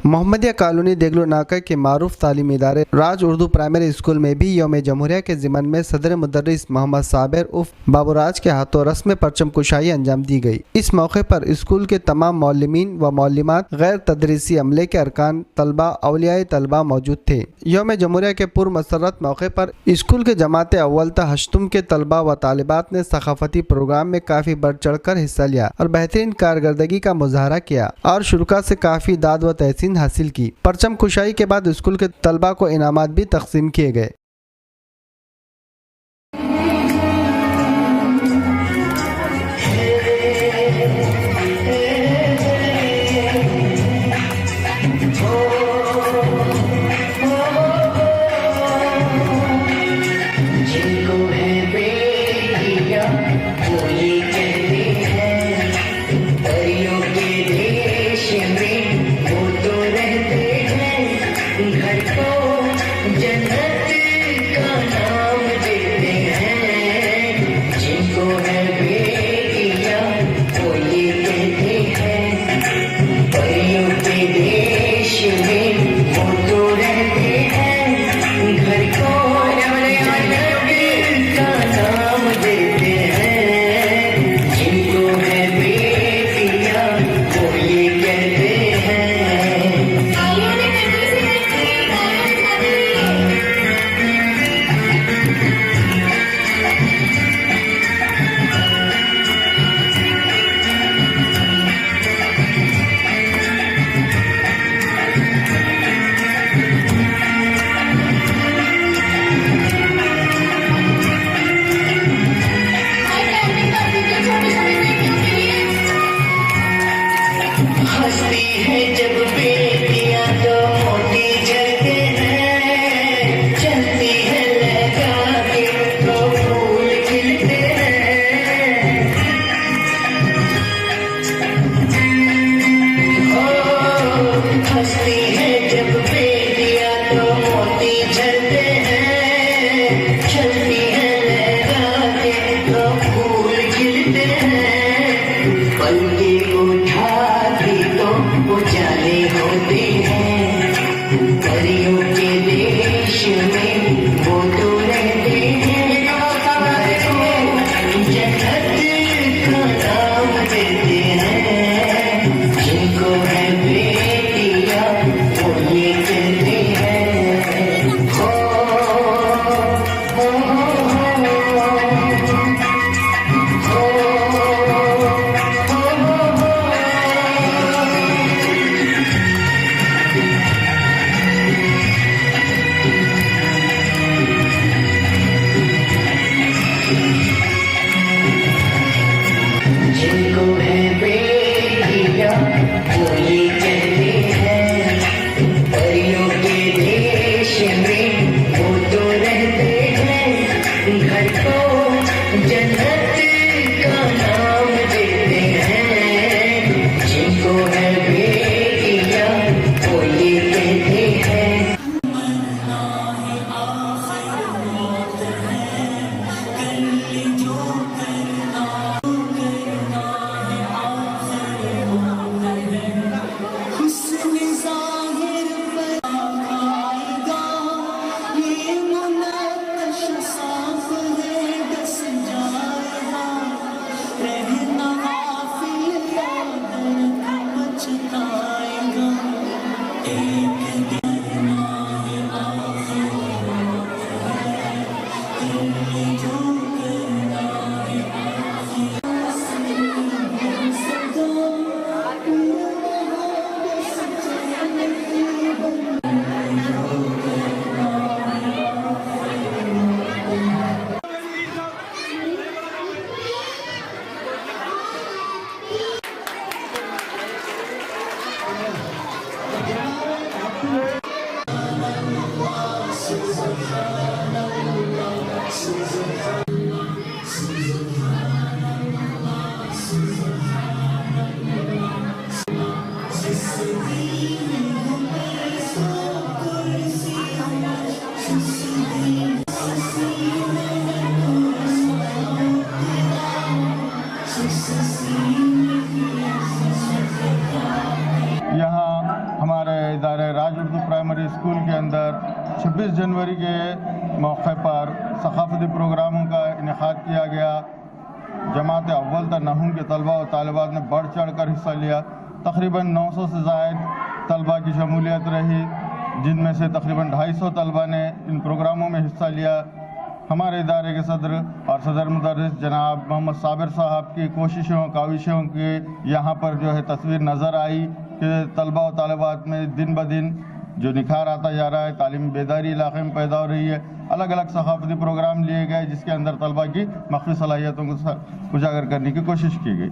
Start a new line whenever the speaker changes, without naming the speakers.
Mohammadia colony Deglur नाका के मारूफ तालीमी इदारे राज उर्दू प्राइमरी स्कूल में भी यौम जमहूरिया के ज़िमन में सदर मुदर्रिस मोहम्मद साबिर उर्फ बाबूराज के हाथों रस्म परचम कुशाई अंजाम दी गई। इस मौके पर स्कूल के तमाम मौलिमीन व मौलिमात, गैर तदरीसी अमले के अरकान, तलबा, औलियाए तलबा मौजूद थे। यौम जमहूरिया के पुरमसरत मौके पर स्कूल के जमात अव्वल ता हश्तुम के तलबा व तालिबात ने सकाफती प्रोग्राम में काफ़ी बढ़ चढ़ कर हिस्सा लिया और बेहतरीन कारकर्दगी का मुजाहरा किया और शुरुका से काफ़ी दाद व तहसीन हासिल की। परचम कुशाई के बाद स्कूल के तलबा को इनामात भी तकसीम किए गए।
उर्दू प्राइमरी स्कूल के अंदर 26 जनवरी के मौके पर सकाफती प्रोग्रामों का इनेकाद किया गया। जमात अव्वल तक नहुम के तलबा और तालिबात ने बढ़ चढ़ कर हिस्सा लिया। तकरीबन 900 से ज़ायद तलबा की शमूलियत रही, जिनमें से तकरीबन 250 तलबा ने इन प्रोग्रामों में हिस्सा लिया। हमारे इदारे के सदर और सदर मुदर्रिस जनाब मोहम्मद साबिर साहब की कोशिशों काविशों की यहाँ पर जो है तस्वीर नज़र आई कि तलबा और तालिबात में दिन ब दिन जो निखार आता जा रहा है, तालीमी बेदारी इलाके में पैदा हो रही है। अलग अलग सकाफती प्रोग्राम लिए गए जिसके अंदर तलबा की मख्फी सलाहियतों को उजागर करने की कोशिश की गई।